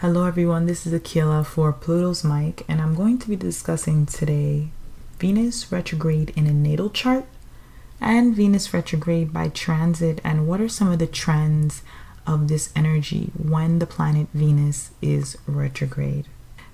Hello everyone, this is Aquila for Pluto's Mic, and I'm going to be discussing today Venus retrograde in a natal chart and Venus retrograde by transit, and what are some of the trends of this energy when the planet Venus is retrograde.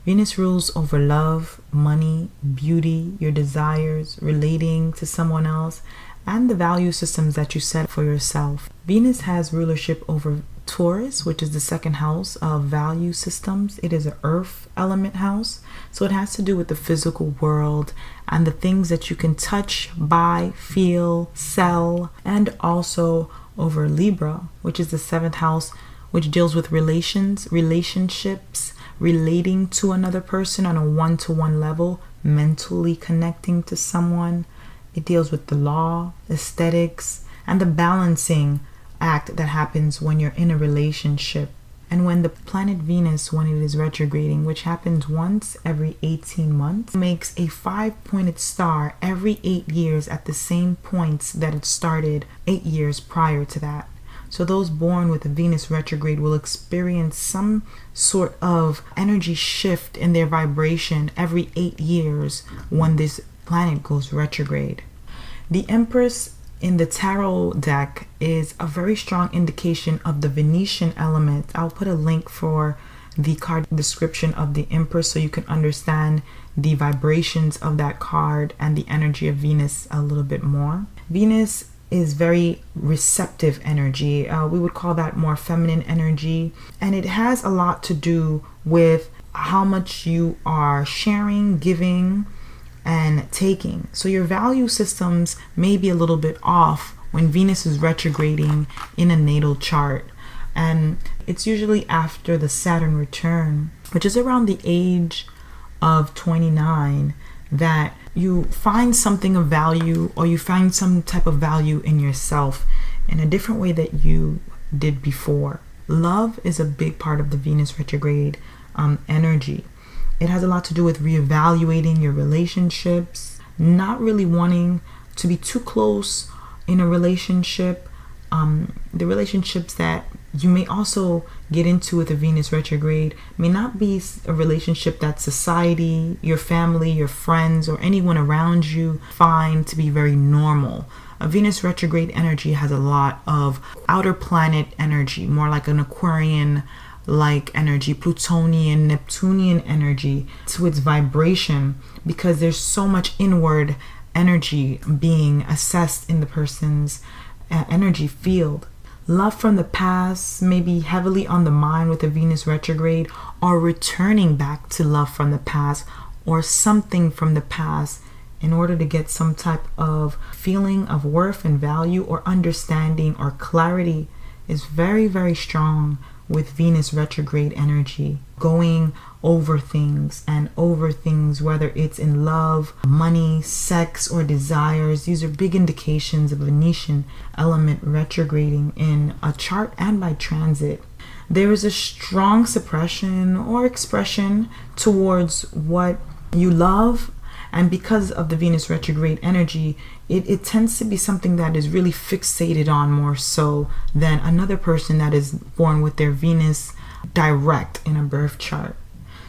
Venus rules over love, money, beauty, your desires, relating to someone else, and the value systems that you set for yourself. Venus has rulership over Taurus, which is the second house of value systems. It is an earth element house, so it has to do with the physical world and the things that you can touch, buy, feel, sell, and also over Libra, which is the seventh house, which deals with relationships, relating to another person on a one-to-one level, mentally connecting to someone. It deals with the law, aesthetics, and the balancing act that happens when you're in a relationship. And when the planet Venus, when it is retrograding, which happens once every 18 months, makes a 5-pointed star every 8 years at the same points that it started 8 years prior to that. So those born with a Venus retrograde will experience some sort of energy shift in their vibration every 8 years when this planet goes retrograde. The Empress in the tarot deck is a very strong indication of the Venetian element. I'll put a link for the card description of the Empress so you can understand the vibrations of that card and the energy of Venus a little bit more. Venus is very receptive energy. We would call that more feminine energy, and it has a lot to do with how much you are sharing, giving, and taking. So your value systems may be a little bit off when Venus is retrograding in a natal chart, and it's usually after the Saturn return, which is around the age of 29, that you find something of value, or you find some type of value in yourself in a different way that you did before. Love is a big part of the Venus retrograde energy. It has a lot to do with reevaluating your relationships, not really wanting to be too close in a relationship. The relationships that you may also get into with a Venus retrograde may not be a relationship that society, your family, your friends, or anyone around you find to be very normal. A Venus retrograde energy has a lot of outer planet energy, more like an Aquarian like energy, Plutonian, Neptunian energy to its vibration, because there's so much inward energy being assessed in the person's energy field. Love from the past may be heavily on the mind with a Venus retrograde, or returning back to love from the past or something from the past in order to get some type of feeling of worth and value or understanding or clarity is very, very strong with Venus retrograde energy. Going over things, whether it's in love, money, sex, or desires. These are big indications of Venetian element retrograding in a chart and by transit. There is a strong suppression or expression towards what you love, and because of the Venus retrograde energy, it tends to be something that is really fixated on more so than another person that is born with their Venus direct in a birth chart.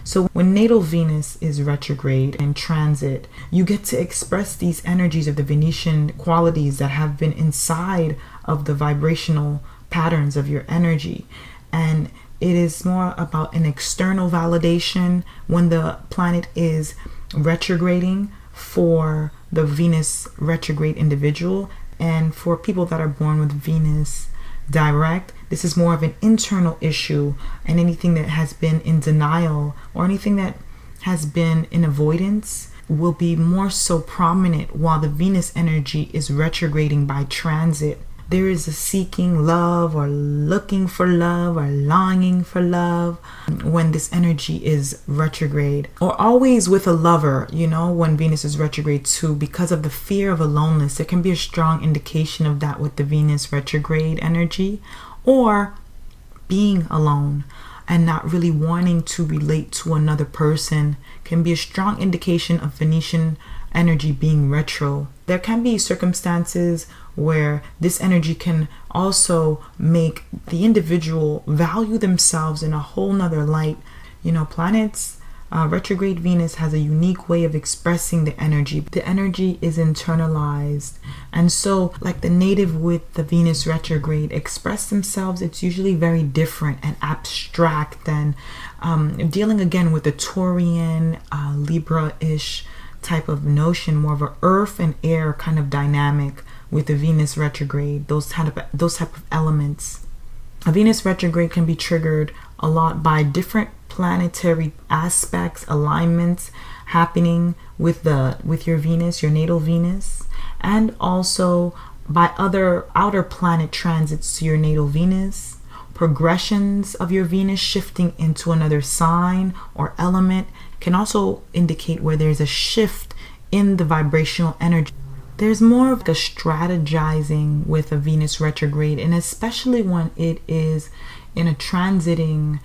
So when natal Venus is retrograde and transit, you get to express these energies of the Venetian qualities that have been inside of the vibrational patterns of your energy. And it is more about an external validation when the planet is retrograding for the Venus retrograde individual, and for people that are born with Venus direct, this is more of an internal issue, and anything that has been in denial or anything that has been in avoidance will be more so prominent while the Venus energy is retrograding by transit. There is a seeking love or looking for love or longing for love when this energy is retrograde, or always with a lover, when Venus is retrograde too, because of the fear of aloneness. There can be a strong indication of that with the Venus retrograde energy, or being alone and not really wanting to relate to another person can be a strong indication of Venetian energy being retro. There can be circumstances where this energy can also make the individual value themselves in a whole nother light. Planets, retrograde Venus has a unique way of expressing the energy. The energy is internalized. And so, like the native with the Venus retrograde express themselves, it's usually very different and abstract than dealing again with the Taurian, Libra-ish type of notion, more of a earth and air kind of dynamic with the Venus retrograde, those type of elements. A Venus retrograde can be triggered a lot by different planetary aspects, alignments happening with your Venus, your natal Venus, and also by other outer planet transits to your natal Venus, progressions of your Venus shifting into another sign or element can also indicate where there's a shift in the vibrational energy. There's more of a strategizing with a Venus retrograde, and especially when it is in a transiting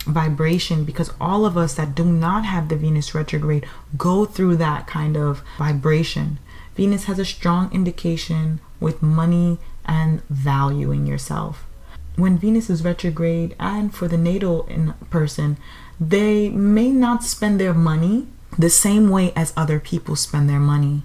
vibration, because all of us that do not have the Venus retrograde go through that kind of vibration. Venus has a strong indication with money and valuing yourself. When Venus is retrograde, and for the natal person, they may not spend their money the same way as other people spend their money.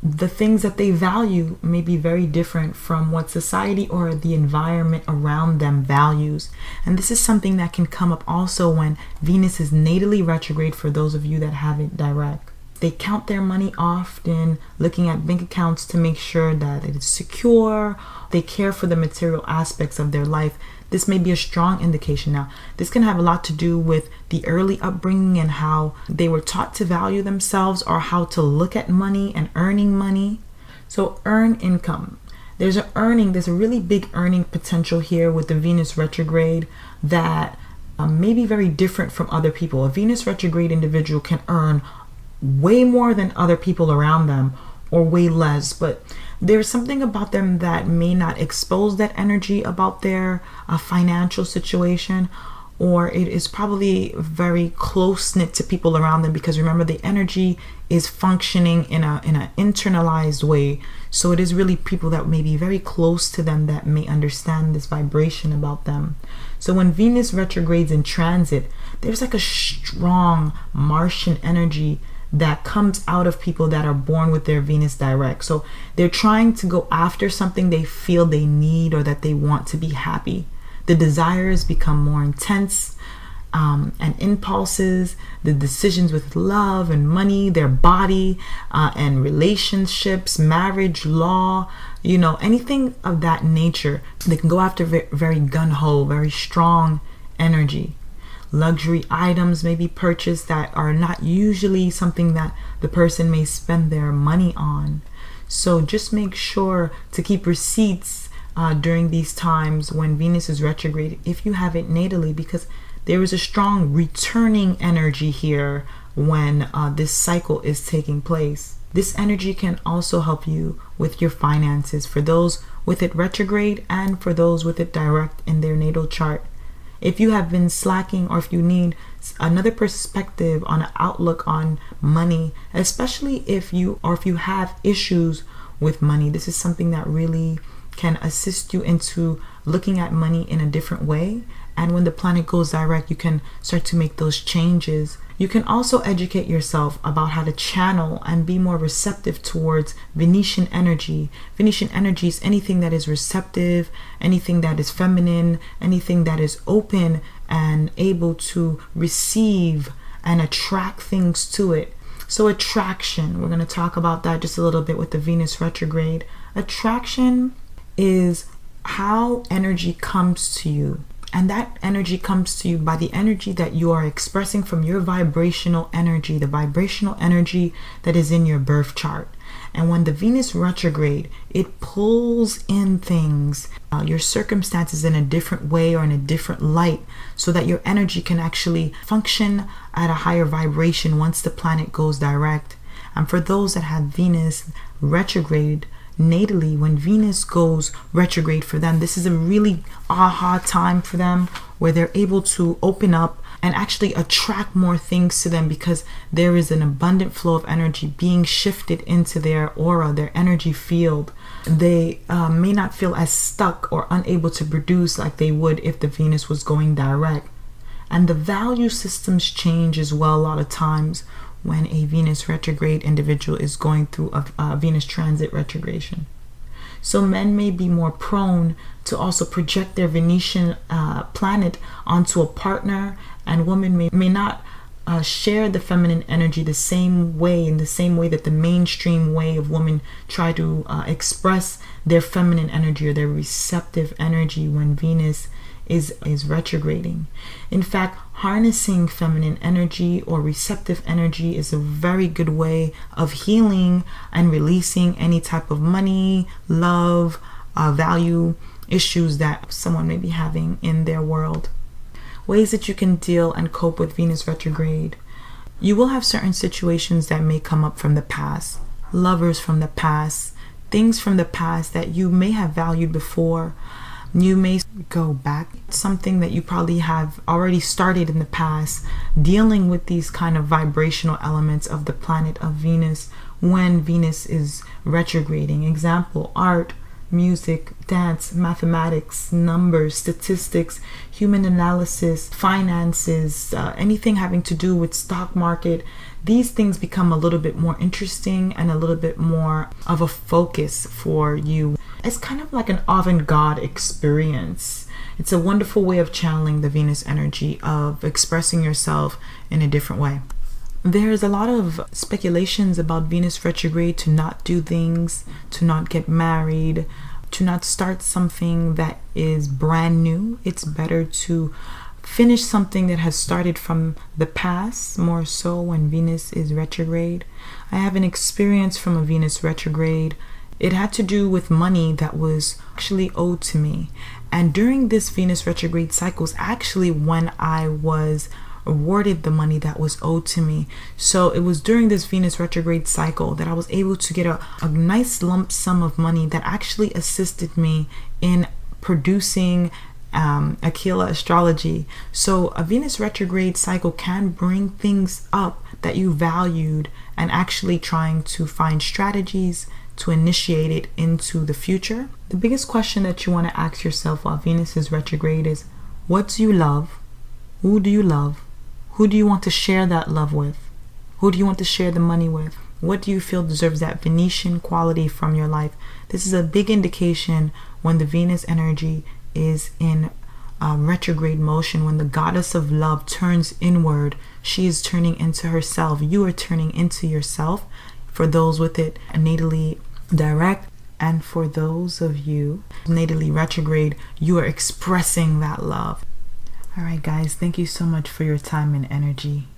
The things that they value may be very different from what society or the environment around them values. And this is something that can come up also when Venus is natally retrograde for those of you that have it direct. They count their money often, looking at bank accounts to make sure that it is secure. They care for the material aspects of their life. This may be a strong indication. Now, this can have a lot to do with the early upbringing and how they were taught to value themselves, or how to look at money and earning money. So earn income. There's a really big earning potential here with the Venus retrograde that may be very different from other people. A Venus retrograde individual can earn way more than other people around them, or way less, but there's something about them that may not expose that energy about their financial situation, or it is probably very close-knit to people around them, because remember, the energy is functioning in an internalized way. So it is really people that may be very close to them that may understand this vibration about them. So when Venus retrogrades in transit, there's like a strong Martian energy that comes out of people that are born with their Venus direct. So they're trying to go after something they feel they need or that they want to be happy. The desires become more intense, and impulses, the decisions with love and money, their body, and relationships, marriage, law, anything of that nature. They can go after very gung-ho, very strong energy. Luxury items may be purchased that are not usually something that the person may spend their money on. So just make sure to keep receipts during these times when Venus is retrograde, if you have it natally, because there is a strong returning energy here when this cycle is taking place. This energy can also help you with your finances for those with it retrograde and for those with it direct in their natal chart. If you have been slacking, or if you need another perspective on an outlook on money, especially if you have issues with money, this is something that really can assist you into looking at money in a different way. And when the planet goes direct, you can start to make those changes. You can also educate yourself about how to channel and be more receptive towards Venetian energy. Venetian energy is anything that is receptive, anything that is feminine, anything that is open and able to receive and attract things to it. So attraction, we're going to talk about that just a little bit with the Venus retrograde. Attraction is how energy comes to you. And that energy comes to you by the energy that you are expressing from your vibrational energy, the vibrational energy that is in your birth chart. And when the Venus retrograde, it pulls in things, your circumstances in a different way or in a different light, so that your energy can actually function at a higher vibration once the planet goes direct. And for those that have Venus retrograde, natally, when Venus goes retrograde for them, this is a really aha time for them where they're able to open up and actually attract more things to them, because there is an abundant flow of energy being shifted into their aura, their energy field. They may not feel as stuck or unable to produce like they would if the Venus was going direct. And the value systems change as well a lot of times when a Venus retrograde individual is going through a Venus transit retrogration. So men may be more prone to also project their Venetian planet onto a partner, and women may not share the feminine energy the same way, in the same way that the mainstream way of women try to express their feminine energy or their receptive energy when Venus is retrograding. In fact, harnessing feminine energy or receptive energy is a very good way of healing and releasing any type of money, love, value issues that someone may be having in their world. Ways that you can deal and cope with Venus retrograde. You will have certain situations that may come up from the past, lovers from the past, things from the past that you may have valued before. You may go back, something that you probably have already started in the past, dealing with these kind of vibrational elements of the planet of Venus when Venus is retrograding. Example, art, music, dance, mathematics, numbers, statistics, human analysis, finances, anything having to do with stock market. These things become a little bit more interesting and a little bit more of a focus for you. It's kind of like an avant-garde experience. It's a wonderful way of channeling the Venus energy, of expressing yourself in a different way. There's a lot of speculations about Venus retrograde to not do things, to not get married, to not start something that is brand new. It's better to finish something that has started from the past, more so when Venus is retrograde. I have an experience from a Venus retrograde. It had to do with money that was actually owed to me. And during this Venus retrograde cycle is actually when I was awarded the money that was owed to me. So it was during this Venus retrograde cycle that I was able to get a nice lump sum of money that actually assisted me in producing Aquila astrology. So a Venus retrograde cycle can bring things up that you valued, and actually trying to find strategies to initiate it into the future. The biggest question that you want to ask yourself while Venus is retrograde is, what do you love? Who do you love? Who do you want to share that love with? Who do you want to share the money with? What do you feel deserves that Venetian quality from your life? This is a big indication when the Venus energy is in retrograde motion. When the goddess of love turns inward, she is turning into herself. You are turning into yourself. For those with it natally direct, and for those of you natally retrograde, you are expressing that love. All right, guys, thank you so much for your time and energy.